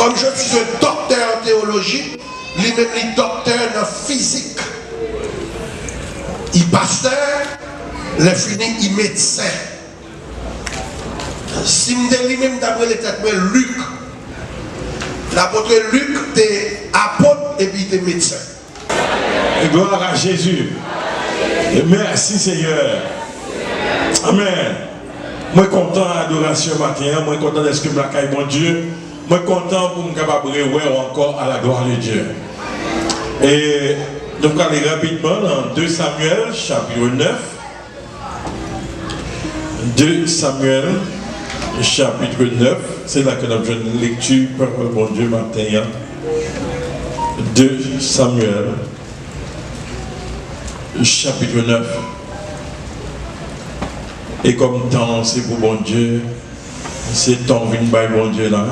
Comme je suis un docteur en théologie, lui-même est docteur en physique. Il est pasteur, il est fini, il est médecin. Si je dis lui-même d'après les têtes, Luc, l'apôtre Luc était apôtre et puis il était médecin. Et gloire à Jésus. Et merci Seigneur. Amen. Moi content à l'adoration matin, moi content d'être que la caille mon Dieu. Moi content pour me capable de encore à la gloire de Dieu. Et donc aller rapidement dans 2 Samuel chapitre 9. 2 Samuel chapitre 9. C'est là que nous avons une lecture par le bon Dieu matin. 2 Samuel chapitre 9. Et comme temps c'est pour bon Dieu, c'est temps venu par bon Dieu là.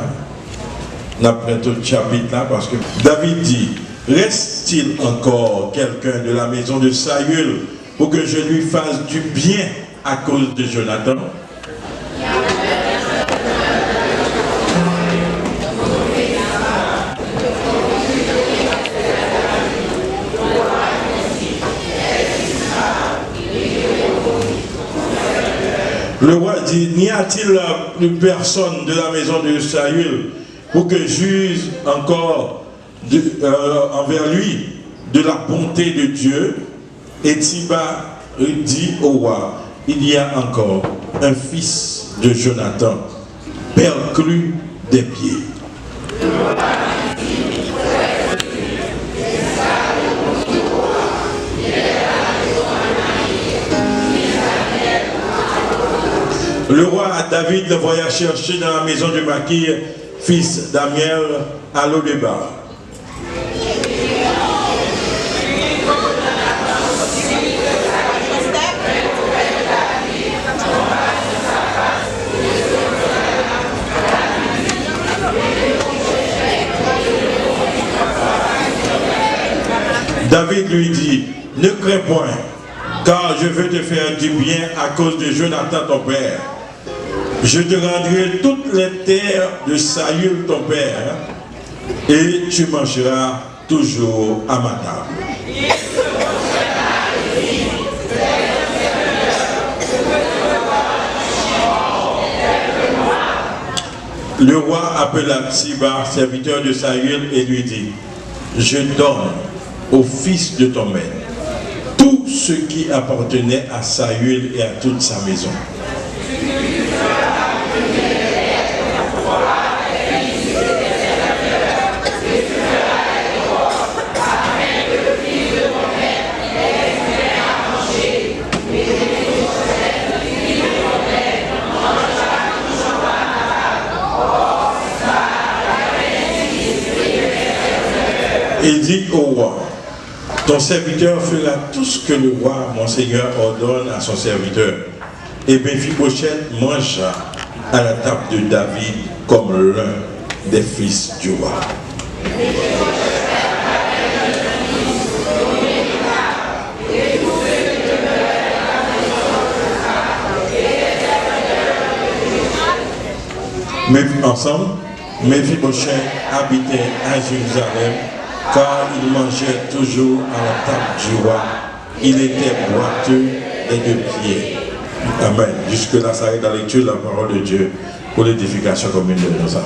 On a pris tout le chapitre là parce que David dit, reste-t-il encore quelqu'un de la maison de Saül pour que je lui fasse du bien à cause de Jonathan? Le roi dit, n'y a-t-il plus personne de la maison de Saül pour que juge encore envers lui de la bonté de Dieu? Et Tiba dit au roi, il y a encore un fils de Jonathan, perclus des pieds. Le roi David le voya chercher dans la maison de Makir, fils d'Amiel, à Lodébar. David lui dit, ne crains point, car je veux te faire du bien à cause de Jonathan ton père. Je te rendrai toutes les terres de Saül ton père, et tu mangeras toujours à ma table. Le roi appela Siba, serviteur de Saül, et lui dit, je donne au fils de ton maître tout ce qui appartenait à Saül et à toute sa maison. Il dit au roi, ton serviteur fera tout ce que le roi, mon Seigneur, ordonne à son serviteur. Et Méphibosheth mangea à la table de David comme l'un des fils du roi. Mais ensemble, Méphibosheth habitait à Jérusalem, car il mangeait toujours à la table du roi. Il était boiteux des deux pieds. Amen. Jusque-là, ça arrive dans la lecture de la parole de Dieu pour l'édification commune de nos âmes.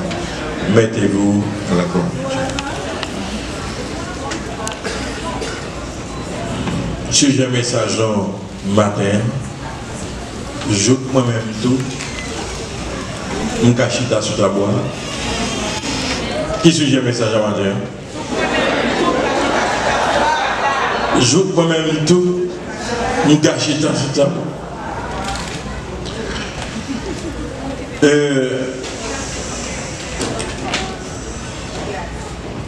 Mettez-vous à la communion. Sujet message matin, je moi-même tout, une cachita sous ta boîte. Qui sujet message matin? Je moi-même tout, nous gâchons dans ce temps.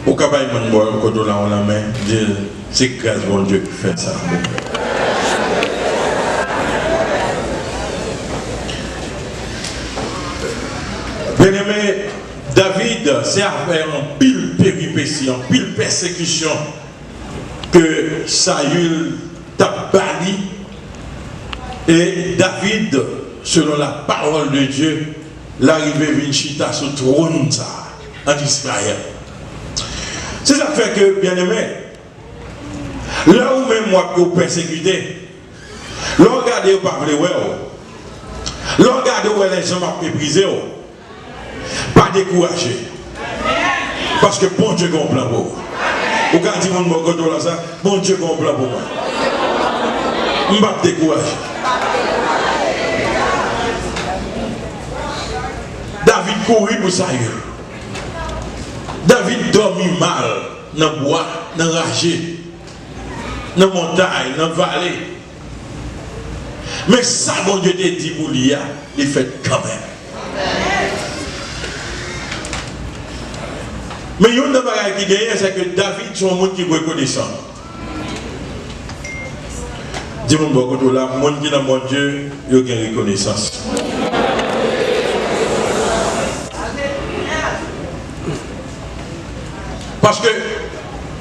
Au cabaye, mon boy, au côté là, on la main, c'est grâce à Dieu qui fait ça. Bien-aimé, David s'est fait en pile péripétie, en pile persécution que Saül t'a banni. Et David, selon la parole de Dieu, l'arrivée Vinchita sur trône ça. en Israël. C'est ça qui fait que, bien aimé, là où même moi que vous persécutez, là regardez vous pas voulez, là regardez où les gens m'ont méprisé, pas décourager. Parce que bon Dieu a un plan pour vous. Vous regardez mon côté là, ça, bon Dieu a un plan pour moi. Je ne vais pas décourager. David courit pour ça. David dormit mal dans le bois, dans le ragé, dans la montagne, dans la vallée. Mais ça, bon Dieu t'a dit pour lui, il fait quand même. Mais il y a une chose qui gagne, c'est que David, c'est un monde qui est reconnaissant. Dis-moi, beaucoup là, le monde qui est dans mon Dieu, il y a une reconnaissance. Parce que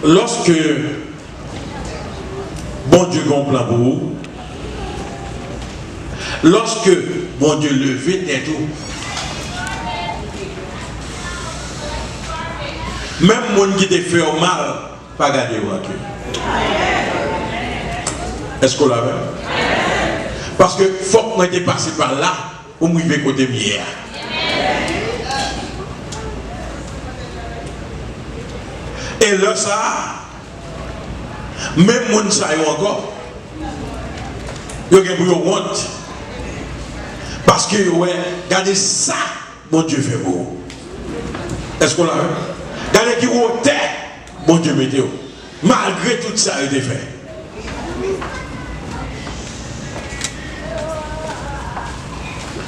lorsque bon Dieu a un plan pour vous, lorsque bon Dieu levé tête tout, même les gens qui te fait mal, pas garder vous. Est-ce qu'on l'a vu? Parce que faut que moi te passé par là pour me vivre côté mieux. Et là, ça, même les gens ça encore, ils ont honte. Parce que, regardez ça, mon Dieu fait vous. Est-ce qu'on l'a vu? Regardez qui vous terre, mon Dieu mettez vous. Malgré tout ça, il a été fait.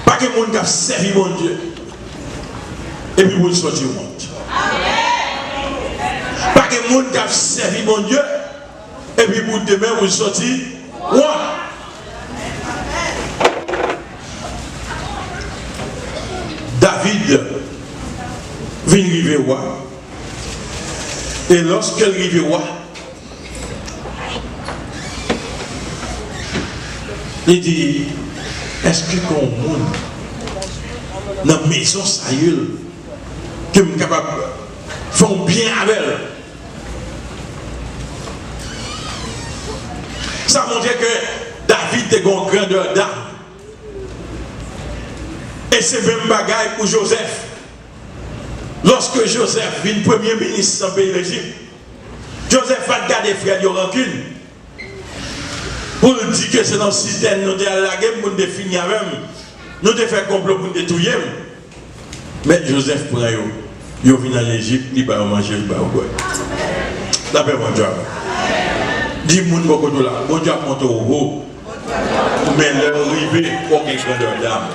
Pas que les gens servi mon Dieu. Et puis vous sortez au monde. Pas que les gens servi mon Dieu. Et puis pour demain vous sortez. David vient arriver roi. Et lorsqu'il arrive roi, il dit, est-ce que qu'on monde dans la maison Saül que je suis capable de faire bien avec elle? Ça montre que David est une grandeur d'âme. Et c'est même bagaille pour Joseph. Lorsque Joseph vient premier ministre dans le pays d'Égypte, Joseph va garder frère de rancune. Pour dire que c'est dans le système, nous avons la guerre pour nous définir avec nous avons fait complot pour nous détruire. Mais Joseph prend yo, il vient en Égypte, il va manger, il va boire. D'après mon Dieu. Dis-moi beaucoup de là, mon Dieu a monté au haut. Mais leur arrivé, aucune grandeur d'âme.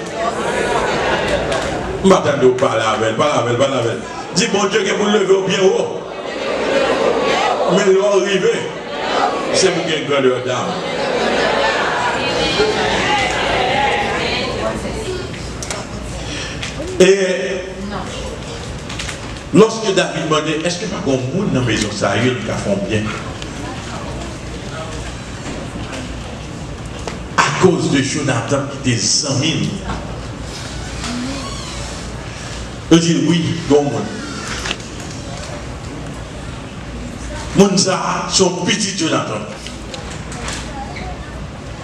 Je m'attends de parler avec elle, parler avec elle. Dis mon Dieu que vous levez au bien haut. Mais leur arrivé, c'est pour une grandeur d'âme. Et lorsque David m'a dit, est-ce que pas qu'on monde dans la maison Saül qui font bien? À cause de Jonathan qui était 100 000. Je dis oui, bon monde. Mounsa, son petit Jonathan.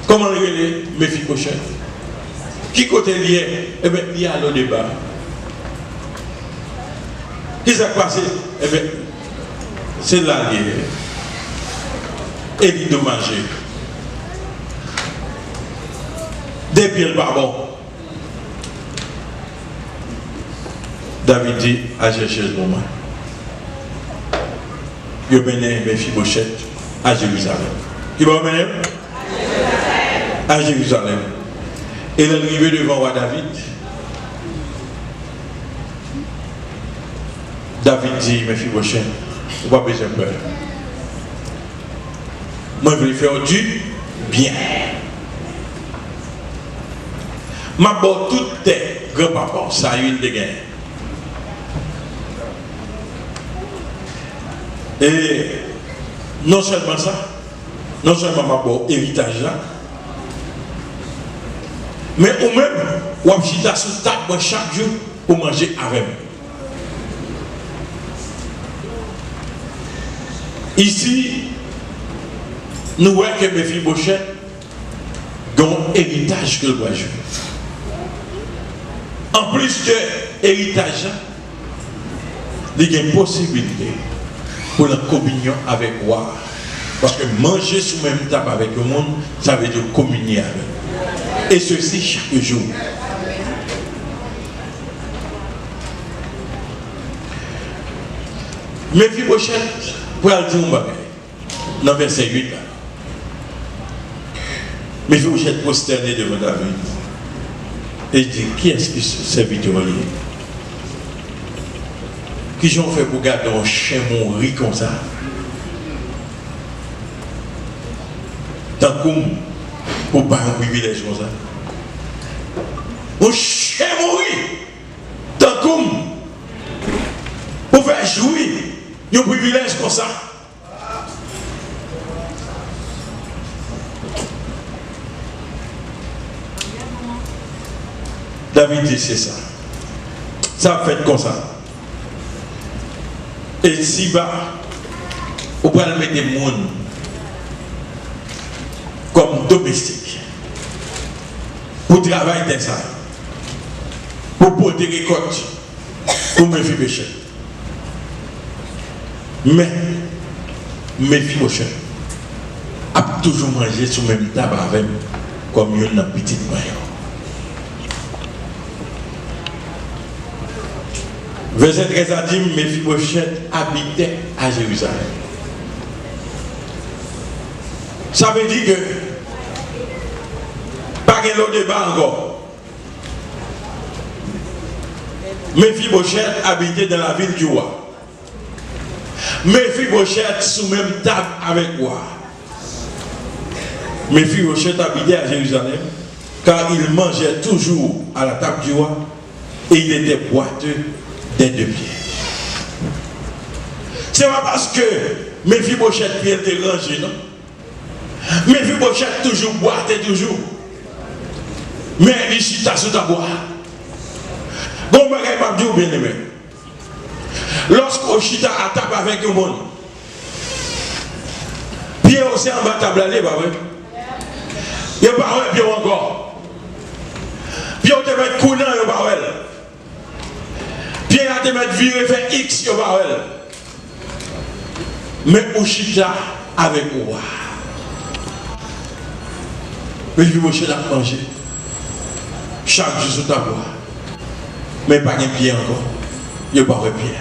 Comment le regarder Mephibosheth? Qui côté lié? Eh bien, il y a le débat. Qu'est-ce qui s'est passé? Eh bien, c'est là lié. Et il de manger. Depuis le pardon. David dit à chercher le moment. Il a mené Mephibosheth à Jérusalem. Il va mener à Jérusalem. Et il est arrivé devant roi David. David dit, Mephibosheth, vous n'avez pas besoin de peur. Moi, je vais faire du bien. Je vais faire toutes tes grands-papas, ça a eu une guerre. Et non seulement ça, non seulement ma bon héritage là, mais ou même, ou chita sous table chaque jour pour manger avec moi. Ici, nous voyons que Mephibosheth a un héritage que le doit jouer. En plus de l'héritage, il y a une possibilité pour la communion avec roi. Parce que manger sous même table avec le monde, ça veut dire communier avec. Et ceci chaque jour. Mephibosheth, pour aller dire un bagage, dans verset 8, Mephibosheth prosterné devant David. Et il dit, qui est-ce qui se serviteur lié? Qui j'en fait pour garder un chien mourir comme ça? Tant qu'on pour pas un privilège comme ça. Un chien mourir. Tant qu'on pour faire jouir un privilège comme ça. David dit c'est ça. Ça fait comme ça. Et si bas, on peut mettre des gens comme domestiques pour travailler dans ça, pour porter des récoltes, pour Mephibosheth. Mais Mephibosheth a toujours mangé sur le même table avec comme une petite moyenne. Verset 13 a dit, Mephibosheth habitait à Jérusalem. Ça veut dire que, pas de débat encore. Mephibosheth habitait dans la ville du roi. Mephibosheth sous même table avec roi. Mephibosheth habitait à Jérusalem, car il mangeait toujours à la table du roi et il était boiteux des deux pieds. C'est pas parce que Mephibosheth pied était rangé, non? Mephibosheth toujours boitait toujours. Mais il chita sous ta boîte. Bon, je ne vais pas dire bien aimé. Lorsqu'on chita à table avec le monde, pied aussi en bas de table, il n'y a pas de pied encore. Pied on te met coulant, il n'y a pas de pied on te met viré, fait X, il n'y a pas de mais on chita avec moi. Mais je vais à manger. Chaque jour sur ta boîte. Mais pas de pied encore. Il n'y a pas de pied.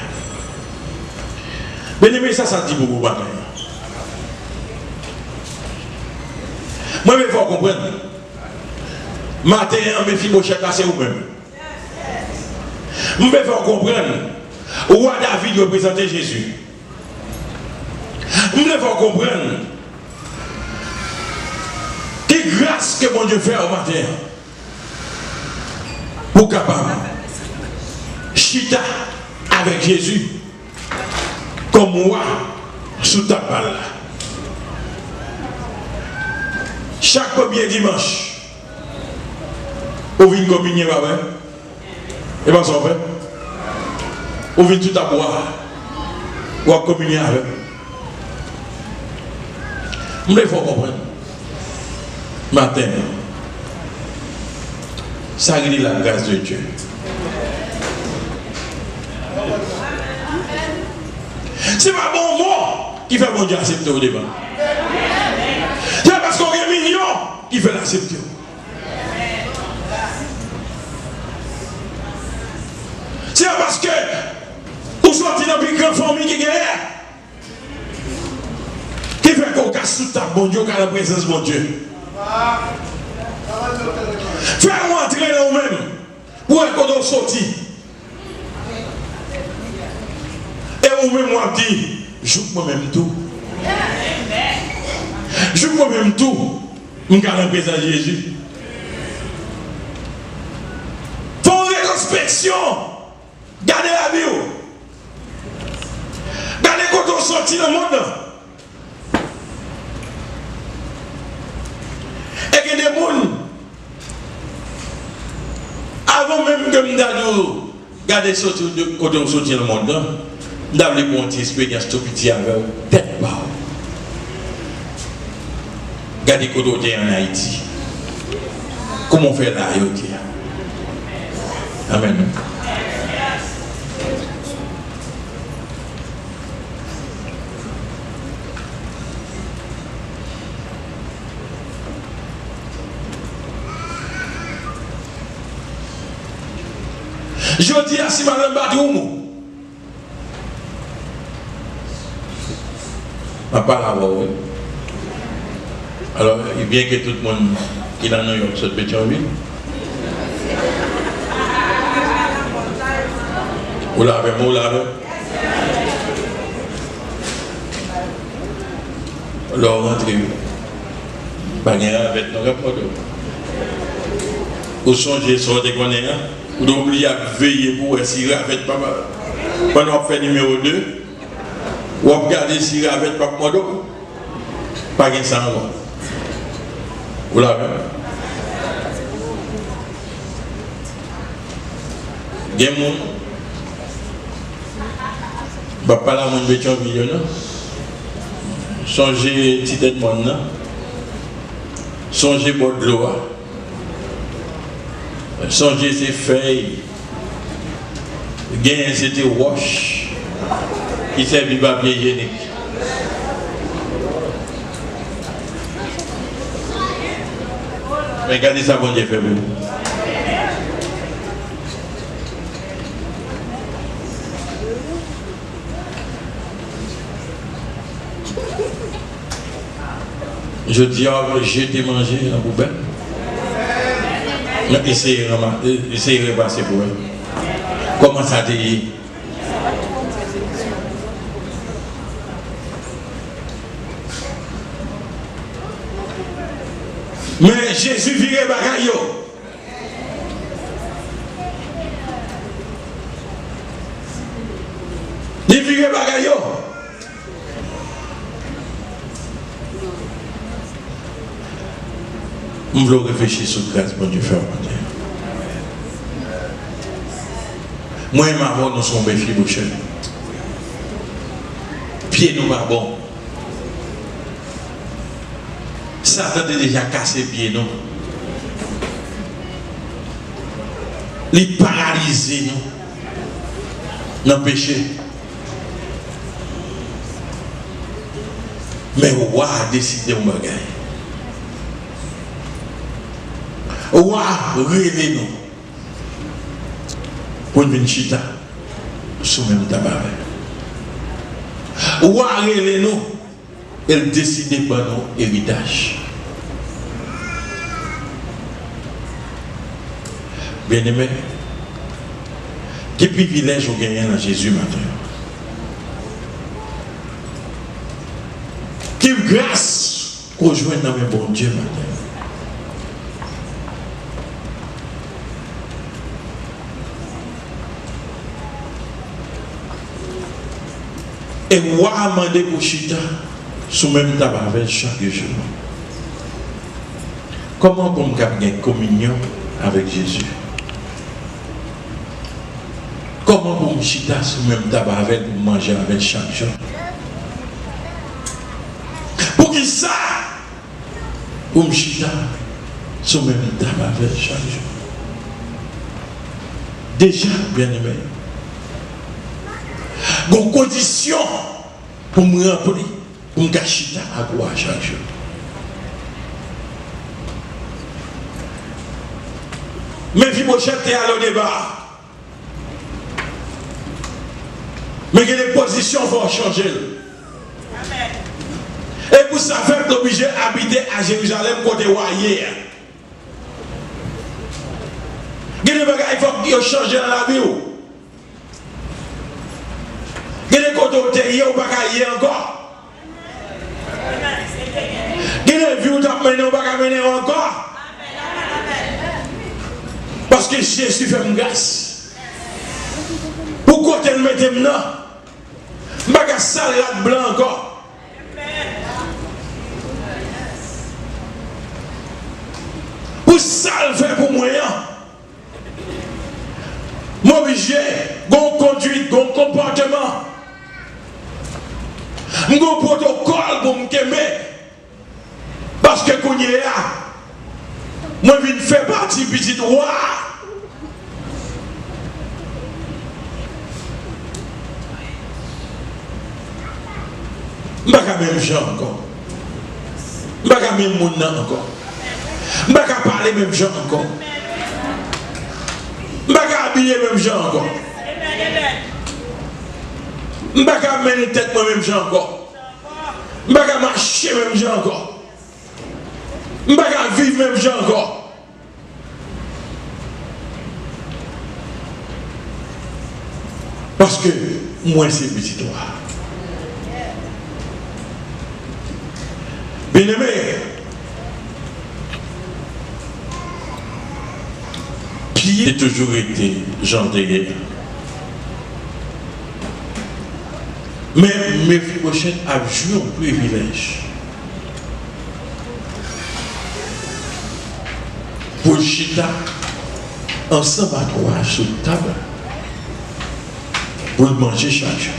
Mais aimé, ça dit beaucoup de choses. Moi, il faut comprendre. Matin, on me fait mon chèque c'est vous-même. Il faut comprendre. Roi David représentait Jésus. Il faut comprendre. Quelle grâce que mon Dieu fait au matin. Pour capable. Chita avec Jésus. Comme moi, sous ta balle. Chaque premier dimanche, on vient communier avec vous. Et bien, ça fait. On vient tout à boire. On va communier avec vous. Mais il faut comprendre. Matin, ça a la grâce de Dieu. C'est pas bon mot qui fait mon Dieu accepter au devant. C'est parce qu'on est million qui fait l'accepter. C'est parce que vous sortez dans une grande famille qui est qui fait qu'on casse sous ta bon Dieu, qu'à la présence de mon Dieu. Fais-nous entrer dans nous-mêmes. Où est-ce qu'on sorti? Et vous-même, moi, dit, joue moi-même tout. Joue moi-même tout. Je suis la présence de Jésus. Faut une rétrospection. Gardez la vie. Gardez quand on sortit dans le monde. Et que des gens, avant même que nous garder quand on sortit dans le monde, nous avons une expérience tout petit avec tête bas. Regardez côté en Haïti. Comment on fait là, Amen. Je dis à si madame Badoumou, ma parole, alors bien que tout le monde qui est dans New York soit Pétionville, vous l'avez, vous l'avez. Alors rentrez, pas de avec nos rapports. Vous songez sur des connaissances. Vous n'oubliez à veiller pour essayer avec papa. Pendant qu'on fait numéro 2, vous regardez si avec papa Modo. Pas de sang. Vous l'avez. Il y a des gens. Papa là, mon béton millionnaire. Songez petit tête monde. Songez votre loi. Songez ces feuilles, gain c'était wash qui servent de papier hygiénique. Regardez ça, bon Dieu fait pour vous. Je dis, j'ai été mangé dans la poubelle. Essayez de passer pour elle. Comment ça te dit? Mais Jésus virait bagaille. Il virait bagaille. On veut réfléchir sur la grâce, bon Dieu, faire mon Dieu. Moi et ma voix, nous sommes méfiés, mon cher. Pieds nous pas bon. Satan a déjà cassé pieds nous. Il paralyse nous dans le péché. Mais le roi a décidé de me gagner. Ouah, révélez nous pour une chita sous même tabac. Ouah, révélez nous, elle décide par nos héritage. Bien aimé, quel privilège vous gagnez dans Jésus maintenant? Quelle grâce qu'on joue dans le bon Dieu maintenant? Et moi, je demandé pour Chita, sous même tabac avec chaque jour. Comment pour me gagner communion avec Jésus? Comment pour me Chita sous même tabac avec pour manger avec chaque jour? Pour qui ça? Pour me Chita sous même tabac avec chaque jour. Déjà, bien aimé. Une condition pour me remplir, pour me cacher à quoi chaque jour. Mais vie mon cher, tu es à le débat. Mais que les positions vont changer. Amen. Et pour ça, faire obligé d'habiter à Jérusalem côté Royer. Il faut qu'il change dans la vie. Il y a des côtés où tu es pas encore. Il y a des vies où tu as mené ou pas mené encore. Parce que Jésus fait une grâce. Pourquoi tu le mets maintenant? Je ne vais pas salade blanc encore. Pour ça le faire pour moi. Moi, obligé, bon conduite, bon comportement. Mon protocole pour me quémer. Parce que moi je viens faire partie petit roi. Je ne vais pas même gens encore. Je ne vais pas même monde encore. Je ne vais pas parler même gens encore. Je ne vais pas habiller même gens encore. Je ne vais pas mener tête moi même gens encore. Je ne vais pas marcher même gens encore. Je ne vais pas vivre même gens encore. Parce que moi c'est petit toi. Bien-aimé, Pierre a toujours été Jean de guerre. Mais Méphibosheth a joué un privilège. Pour chita ensemble à trois sur la table pour manger chaque jour.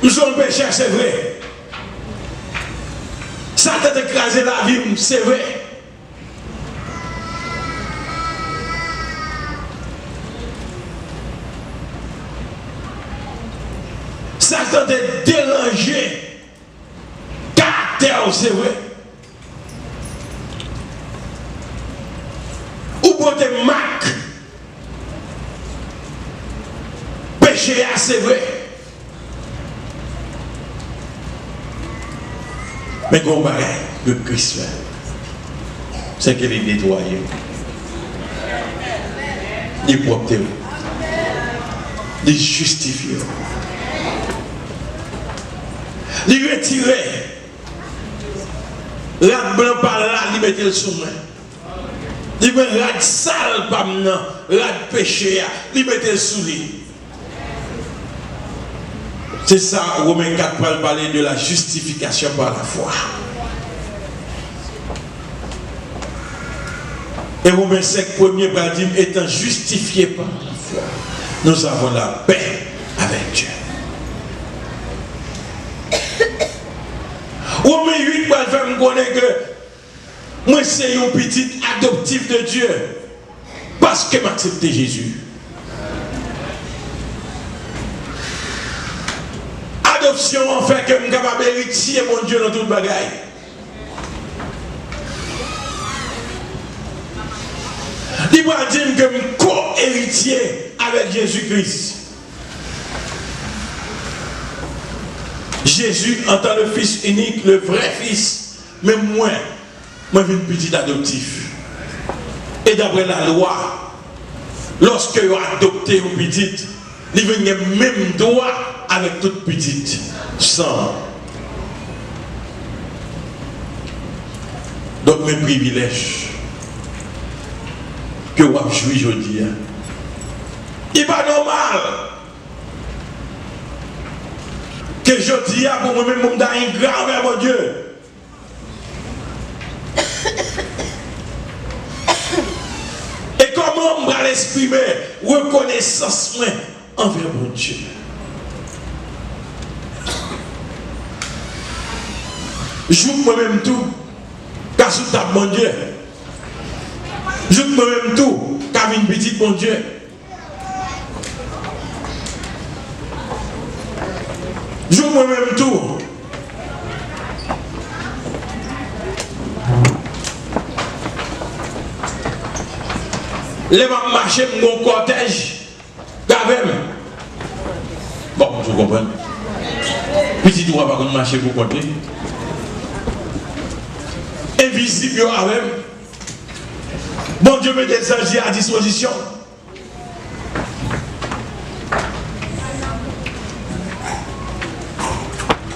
Nous sommes pécheurs, c'est vrai. Satan a écrasé la vie, c'est vrai. Satan a dérangé caractère, c'est vrai. Ou pour des marques. Péché, c'est vrai. Mais qu'on va que Christ fait, c'est qu'il est nettoyé. Il est propre. Il est justifié. Il est retiré. Rat blanc par là, il met le sous main. Il met rat sale par maintenant, rat péché, il met le sous lui. C'est ça, Romains 4 va parler de la justification par la foi. Et Romains 5, premier va dire, étant justifié par la foi, nous avons la paix avec Dieu. Romains 8 va faire me connaître que moi c'est un petit adoptif de Dieu parce que m'accepter Jésus. Adoption en fait que je suis capable d'héritier mon Dieu dans toute bagaille. Il va dire que je suis co-héritier avec Jésus-Christ. Jésus en tant que le Fils unique, le vrai Fils, mais moi je suis un petit adoptif. Et d'après la loi, lorsque vous adoptez une petite, il y a le même droit avec toute petite sang. Donc mes privilèges que vous avez joué aujourd'hui, il n'est pas normal que je dis pour moi-même, je suis un grand vers mon Dieu. Et comment je vais l'exprimer, reconnaissance envers mon Dieu. Joue moi-même tout, car sous table mon Dieu. Joue moi-même tout, car une petite mon Dieu. Joue moi-même tout. Les gens marchent mon cortège, d'avem. Bon, je comprends. Petit doigt par contre marcher pour compter. Invisible avec. Bon Dieu met des anges à disposition.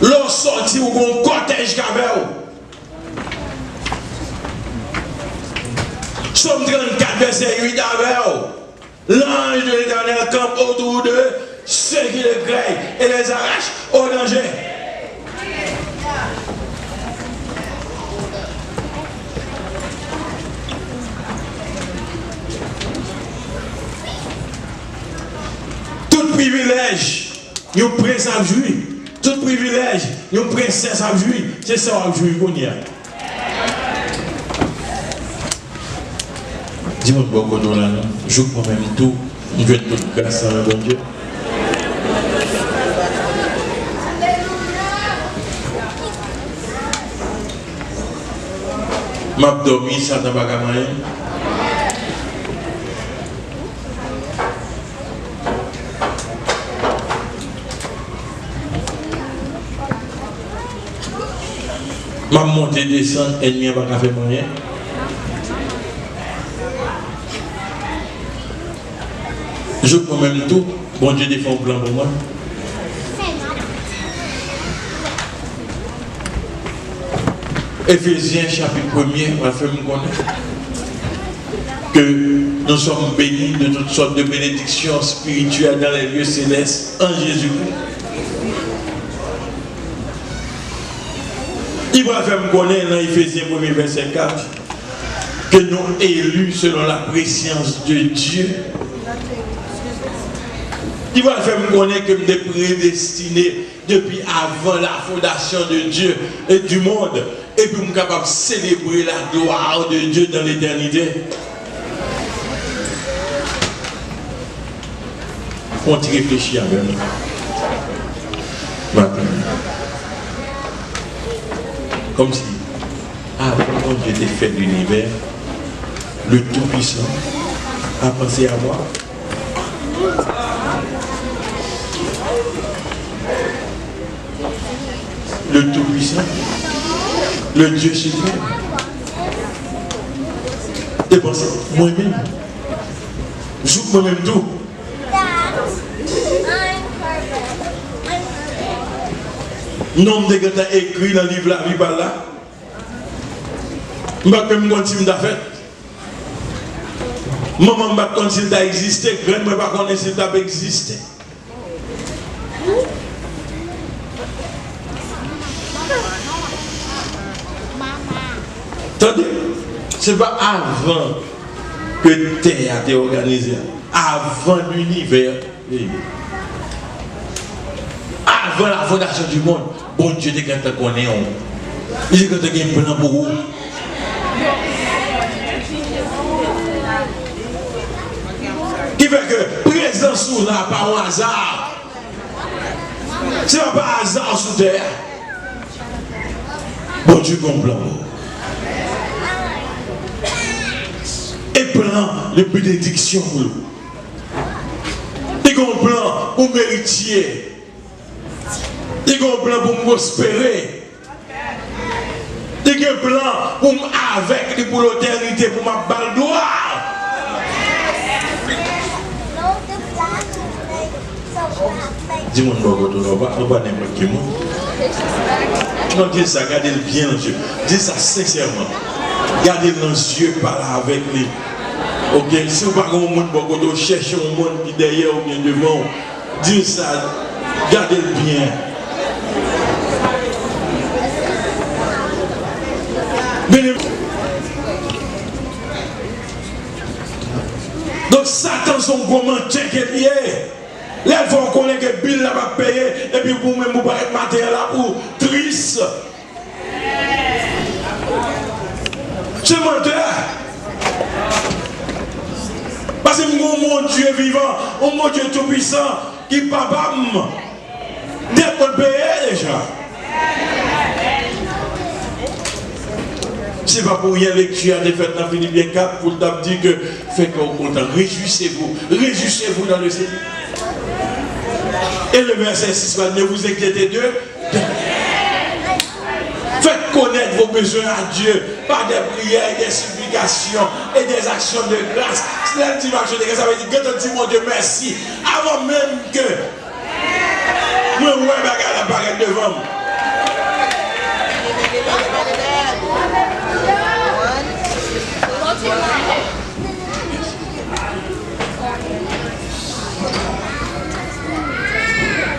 L'on sorti ou un cortège qu'avec. Somme 34 verset 8 avec. L'ange de l'Éternel campe autour de ceux qui le craignent et les arrache au danger. Tout privilège, nous présente lui. Tout privilège, une princesse a joué, c'est ça a joué qu'on y a. Dis-moi beaucoup de là, je joue même tout, je vais tout grâce à bon Dieu. M'a dormi, ça n'a pas gagné. M'a monté, descendre, ennemi n'a pas fait rien. Je prends même tout, bon Dieu défend le plan pour moi. Éphésiens chapitre 1er, on va faire me connaître que nous sommes bénis de toutes sortes de bénédictions spirituelles dans les lieux célestes en Jésus-Christ. Il va faire me connaître dans Éphésiens 1er verset 4 que nous élus selon la préscience de Dieu. Il va faire me connaître que nous sommes prédestinés depuis avant la fondation de Dieu et du monde. Et puis nous sommes capables de célébrer la gloire de Dieu dans l'éternité. On t'y réfléchit avec nous. Maintenant. Comme si, avant que j'étais fait de l'univers, le Tout-Puissant a pensé à moi. Le Tout-Puissant, le Dieu suprême. Et pensez, moi-même, je joue moi-même tout. Nombre de gens écrit dans le livre La vie par là. Je ne sais pas même si je fait. Maman ne sais pas si ça existé. Grand ne sais pas si ça existé. Attendez, ce n'est pas avant que Terre a été organisée. Avant l'univers. Avant la fondation du monde, bon Dieu te quand qu'on est on. Il est quand il y a un plan pour vous. Qui fait que présence sous là pas un hasard. Ce n'est pas un hasard sous terre. Bon Dieu comprend. Et plan de bénédiction pour vous. Il comprend pour méritier. Il y a un plan pour me prospérer. Il y a un plan pour avec pour l'éternité, pour ma balle gloire. Dis-moi, on va n'importe qui. Non, dis ça, gardez-le bien dans les yeux. Dis ça sincèrement. Gardez-le dans les yeux, parlez avec lui. Ok, si vous parlez au monde, vous cherchez un monde qui est derrière ou bien devant. Dis ça, gardez-le bien. Donc Satan son gros menteur qui est lié. Là il faut connaître que Bill n'a pas payé et puis vous même vous pas être matériel là pour triste. C'est menteur. Parce que mon Dieu vivant, mon Dieu tout puissant qui papa d'être pour payer déjà. Ce n'est pas pour rien que tu as des fêtes dans Philippiens 4 pour te dire que faites qu'on content. Réjouissez-vous dans le Seigneur. Et le verset 6 va ne vous inquiétez d'eux. Faites connaître vos besoins à Dieu par des prières, des supplications et des actions de grâce. C'est la dimension de grâce. Ça veut dire que tu dis mon Dieu merci avant même que moi bagarre apparaître devant moi.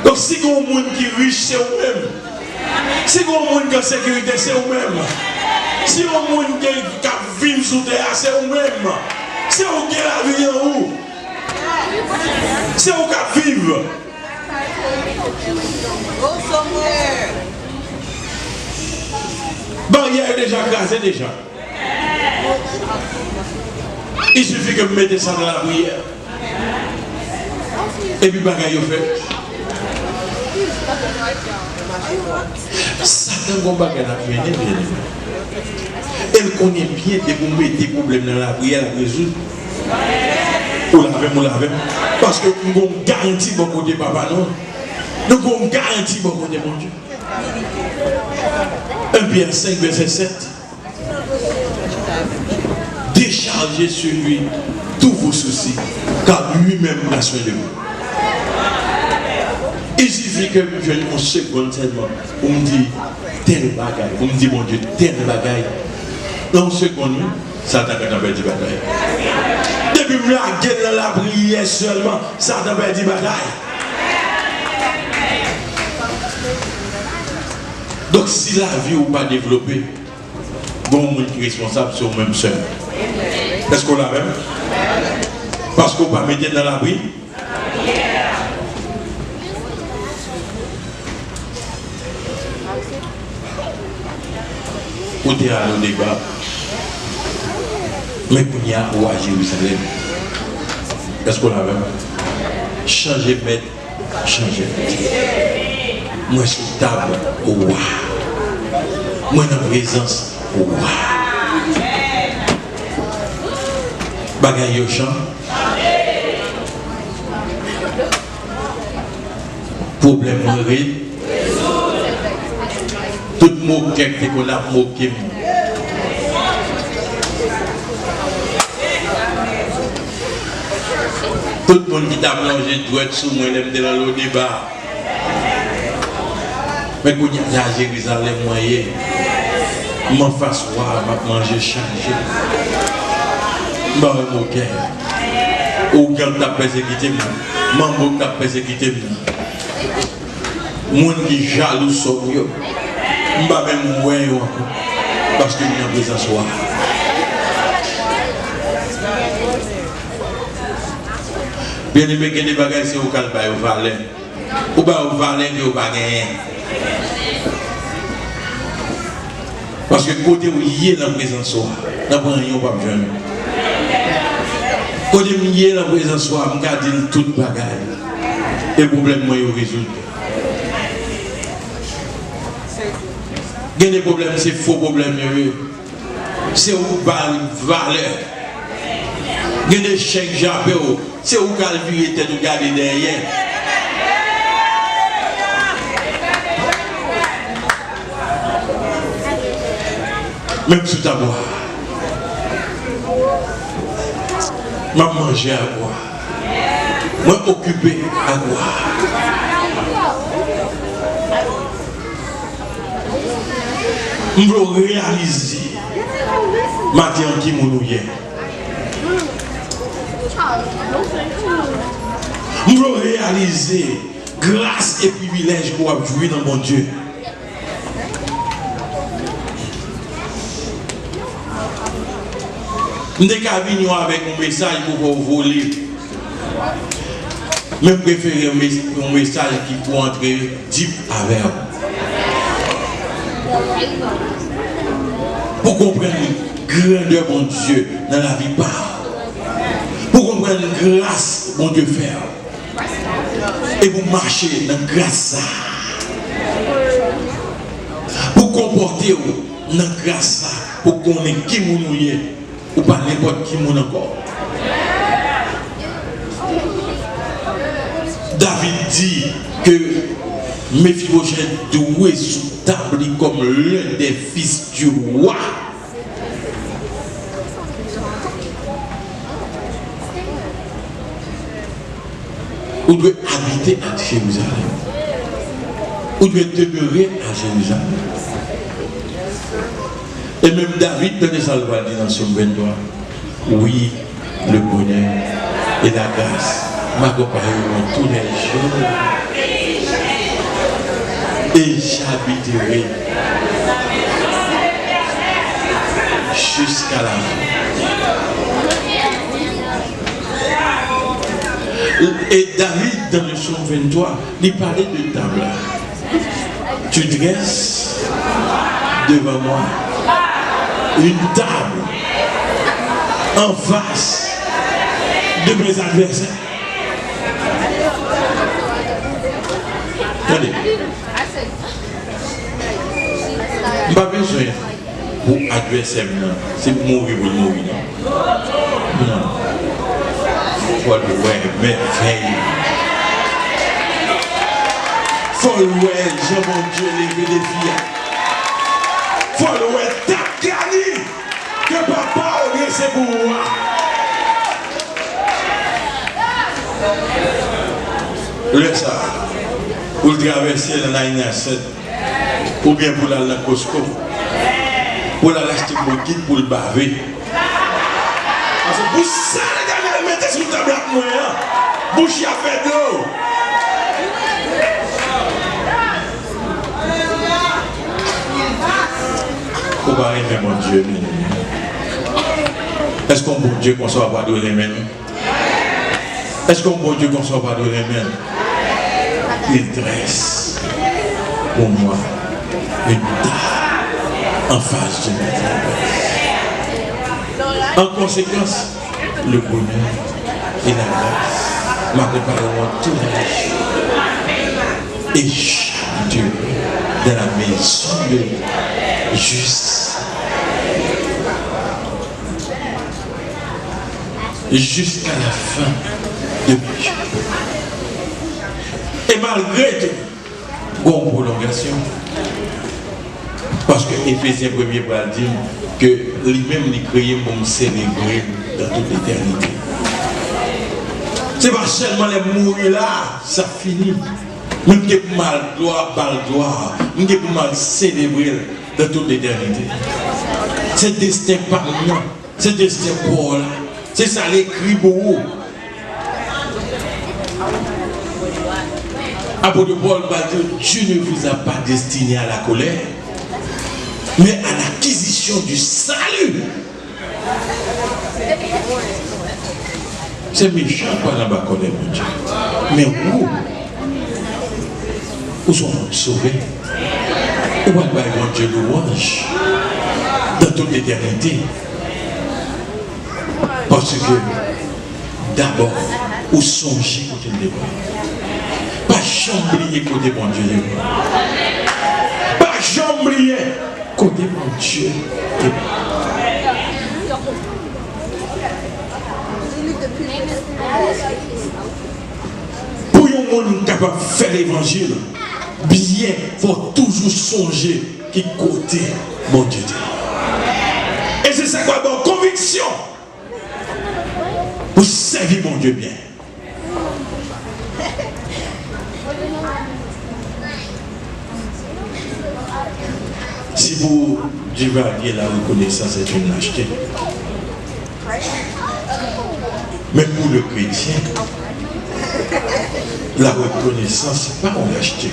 Donc si il y a un monde qui est riche, c'est vous-même. Si il y a un monde qui est en sécurité, c'est vous-même. Si il y a un monde qui vit sous terre, c'est vous-même. C'est vous qui la vie en haut. C'est vous qui vivez. Barrière est déjà crasée déjà. Il suffit que vous mettez ça dans la prière. Et puis bagaille au fait. Satan ne va pas gagner. Elle connaît bien des problèmes dans la prière à résoudre. Ou la même. Parce que nous avons garanti beaucoup de papa, non? Nous avons garanti beaucoup de mon Dieu. 1 Pierre 5, verset 7. Déchargez sur lui tous vos soucis, car lui-même a soin de vous. Il suffit que je me seconde seulement. On me dit tel bagaille. On me dit mon Dieu, tel bagaille. Dans une seconde, ça t'a perdu du bagaille. Depuis que je suis dans la prière seulement, ça t'a perdu du bagaille. Donc si la vie n'est pas développée, bon, on est responsable sur même seul. Est-ce qu'on l'a même? Parce qu'on ne peut pas mettre dans l'abri. Où tu es allé au débat? Mais qu'on y a ou à Jérusalem. Est-ce qu'on l'a même? Changer maître, changer maître. Moi, je suis table au roi. Moi, dans la présence au roi. Bagaille au champ. Problème réel. Tout moqué qu'on a moqué. Tout le monde qui t'a mangé doit être sous moi, dans le débat. Mais quand il y a Jérusalem moyen, m'en fasse voir, m'a manger changer. M'a moqué. Ou quand t'as persécuté moi, m'en t'as persécuté moi. Moun qui jaloux sur moi, m'a même moins parce que il y a présence soir. Bien aimé que des bagages c'est au calme au valet. Ou pas au valet que au bagage. Parce que côté où il y a la présence, n'a pas rien pas besoin. Côté où il y a la présence, on garde toute bagaille. Et le problème moi il résout. Il y a des problèmes, c'est faux problème. C'est où valeur. Il y a des chèques japés, c'est où calvier était de garder derrière. Même sous ta boire. M'a mangé à boire. Moi occupé à boire. Je veux réaliser matin qui m'ouille. Je veux réaliser grâce et privilège qu'on a joué dans mon Dieu. Je ne vais pas venir avec un message pour vous voler. Je préfère un message qui peut entrer deep avec vous. Pour comprendre la grandeur de mon Dieu dans la vie par. Pour comprendre la grâce de mon Dieu faire. Et pour marcher dans la grâce. Pour comporter dans la grâce. Pour qu'on ait qui nous est. Ou pas n'importe qui mon encore. David dit que Méphibosheth doué sous table comme l'un des fils du roi. Vous devez habiter à Jérusalem. Vous devez demeurer à Jérusalem. Et même David, dans les Salvador, dit dans son 23, oui, le bonheur et la grâce m'accompagneront tous les jours. Et j'habiterai jusqu'à la fin. Et David, dans le psaume 23, il parlait de table. tu dresses devant moi une table en face de mes adversaires. Attendez. Je n'ai pas besoin pour adversaire, c'est pour mourir, non. Non. Faut le voir, mais veille. Faut le voir, Jean mon Dieu, lever les filles. Faut le voir, t'as gagné que papa a laissé pour moi. Le ça, pour le traverser dans la ligne 7, ou bien pour la Costco, pour la l'acheter pour le guide pour le baver. Parce que pour ça, les gars, ils mettent sur le table avec moi. Bouche à fait d'eau. Faut pas aimer mon Dieu. Est-ce qu'on bon Dieu qu'on soit pas donné même? Est-ce qu'on bon Dieu qu'on soit pas donné même? Il dresse pour moi une table en face de mes adversaires. En conséquence, le bonheur et la grâce m'accompagneront tous les jours. Et chaque Dieu dans la maison de juste. Jusqu'à la fin de mes jours. Et malgré tout, bonne prolongation, parce que Éphésiens 1er va dire que lui-même il créé pour me célébrer dans toute l'éternité. C'est pas seulement les mourir là, ça finit. Nous avons mal gloire par gloire, nous avons mal célébrer dans toute l'éternité. C'est destin par nous, c'est destin pour là. C'est ça l'écrit pour vous. Apôtre Paul va dire, Dieu ne vous a pas destiné à la colère, mais à l'acquisition du salut. C'est méchant pas dans la colère, mon Dieu. Mais où sont-nous sauvés? Où va mon Dieu louange dans toute l'éternité? Parce que d'abord, où songez côté de Dieu. Pas chambrier côté mon Dieu. Pas chambrier côté mon Dieu. Pour un monde capable de faire l'évangile, bien, il faut toujours songer qui côté mon Dieu. Et c'est ça quoi, bonne conviction. Pour servir mon Dieu bien. Si vous divaguez la reconnaissance, c'est une lâcheté. Mais pour le chrétien, la reconnaissance, ce n'est pas une lâcheté.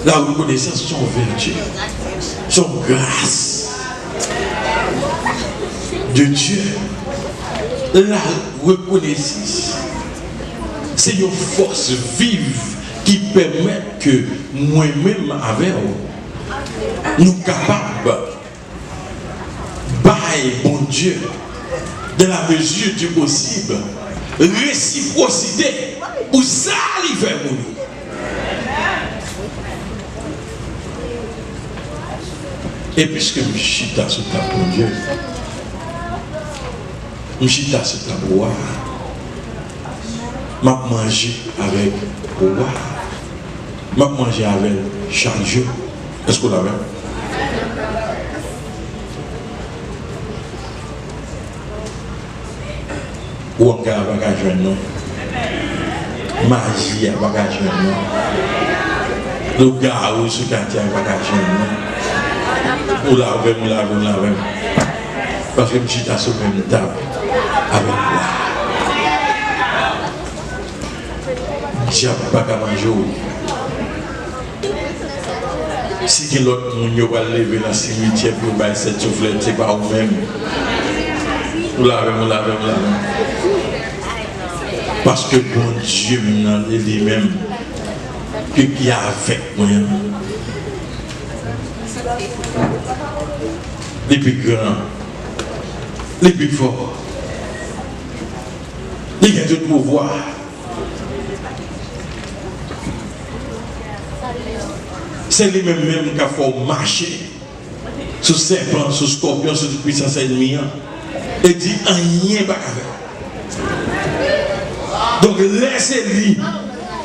La reconnaissance, son vertu, son grâce de Dieu. La reconnaissance, c'est une force vive qui permet que moi-même avec nous, nous capables bailler bon Dieu dans la mesure du possible, réciprocité pour ça il fait mourir. Et puisque je suis dans ce temps pour Dieu, je suis dans ce temps pour moi, je mange avec moi, je mange avec chaque jour. Est-ce qu'on l'avait? Ou on a un bagage non? Magie à bagage non? Le gars ou ce quartier à bagage non? Ou l'avait. Parce que je suis dans ce même table avec moi. Je n'ai pas qu'à manger. Si l'autre monde va lever dans le cimetière pour faire cette soufflette, ce n'est pas vous-même. Vous l'avez. Parce que bon Dieu lui-même que qui a avec moi. Les plus grands, les plus forts, les qui ont tout pouvoir. C'est lui-même qui a fait marcher sous serpent, sous scorpion, sous puissance ennemie. Et dit rien pas faire. Donc laissez-lui,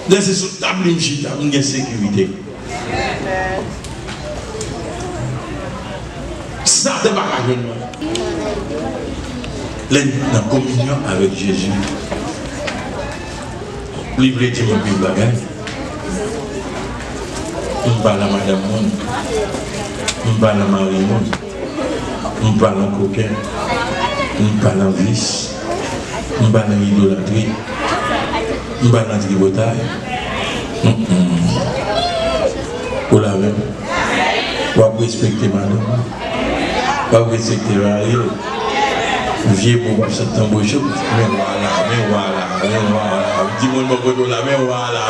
laissez sous table une chita, une sécurité. Ça ne va pas venir. Dans la communion avec Jésus, il voulait dire mon plus bagage. On parle à Madame Monde, on parle à Marie Monde, on parle à coquin, on parle à vice, on parle à idolâtrie, on parle à tribotage. Pour la même, on va respecter Madame, on va respecter Marie. Vieux pour se t'embaucher, mais voilà, dis-moi le là, mais voilà.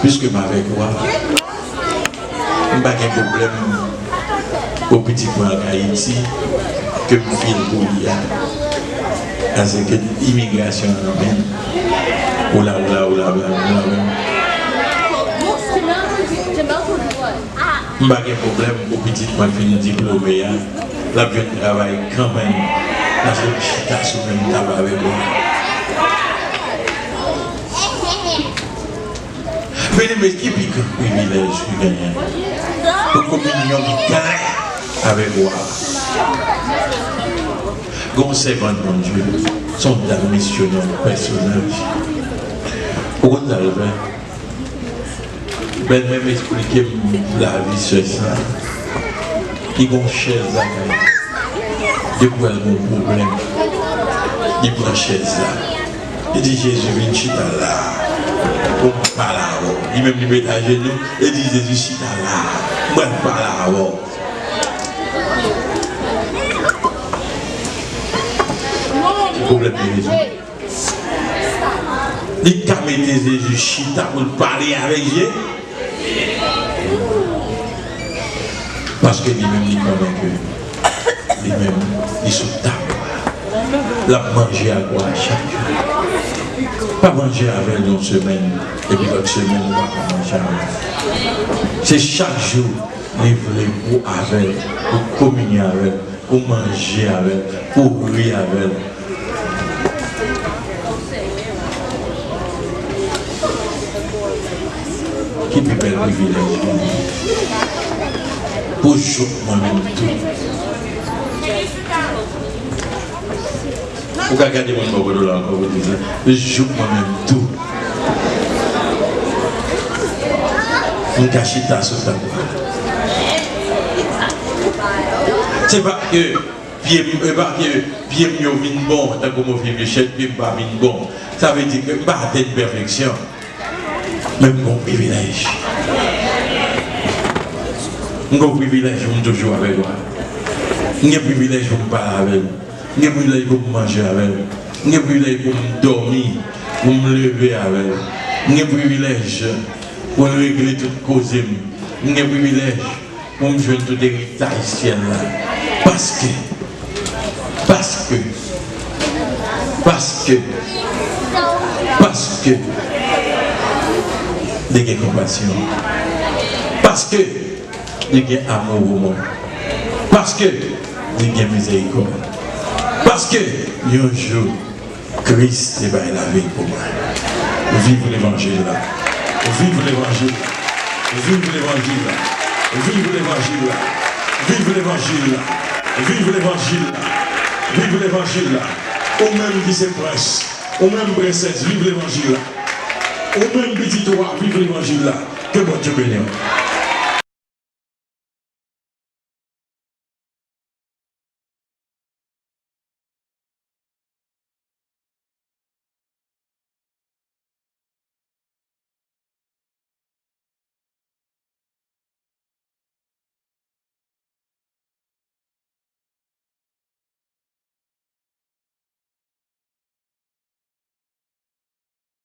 Puisque avec moi, je n'ai pas de problème au petit point Haïti que je file pour l'IA. Parce que l'immigration amène. Oula. Je n'ai pas de problème au petit point fini diplômé. La vie de travail quand même. Parce que je suis sur le même tabac avec moi. Mais qui pique un privilège que gagne pour communion qui gagne avec moi. Gon servant de Dieu, son missionnaire personnage. Pourquoi vous avez ben même expliquer la vie sur ça. Il y a une chaise là. De quoi il y a un problème. Il prend chaise là. Il dit Jésus vient chita là. Pour parler avant. Il même met à genoux et dit Jésus chita là. Moi je parle avant. Le problème de Jésus. Il a mis Jésus chita pour parler avec Jésus. Parce que lui-même, il convaincu. Lui-même, il sous table. Il a mangé à quoi chaque jour. Pas manger avec nous une semaine, et puis l'autre semaine, il va pas manger avec. C'est chaque jour, il voulait pour avec, pour communier avec, pour manger avec, pour rire avec. Qui peut bel privilège pour jouer moi-même tout. Vous regardez mon mot là encore, vous dites, je joue moi-même tout. On cache ta sur ta voix. C'est pas que pied mieux vin bon, tant que mon fils Michel, pied pas vin bon. Ça veut dire que pas de perfection. Même mon privilège. Mon privilège, je suis toujours avec moi. J'ai un privilège pour me parler avec vous. J'ai un privilège pour me manger avec vous. J'ai un privilège pour me dormir, pour me lever avec vous. J'ai un privilège pour régler toutes causes. J'ai un privilège pour me jouer tout héritage ciel là. Parce que il y a compassion. Parce que il y a amour au monde. Parce que il y a miséricorde. Parce que il y a un jour, Christ est la vie pour moi. Vive l'évangile là. Vive l'évangile. Vive l'évangile là. Vive l'évangile là. Vive l'évangile là. Vive l'évangile là. Vive l'évangile là. Au même qui c'est prince. Au même princesse. Vive l'évangile là. Au même petit roi, vive l'évangile là. Que bon Dieu bénisse.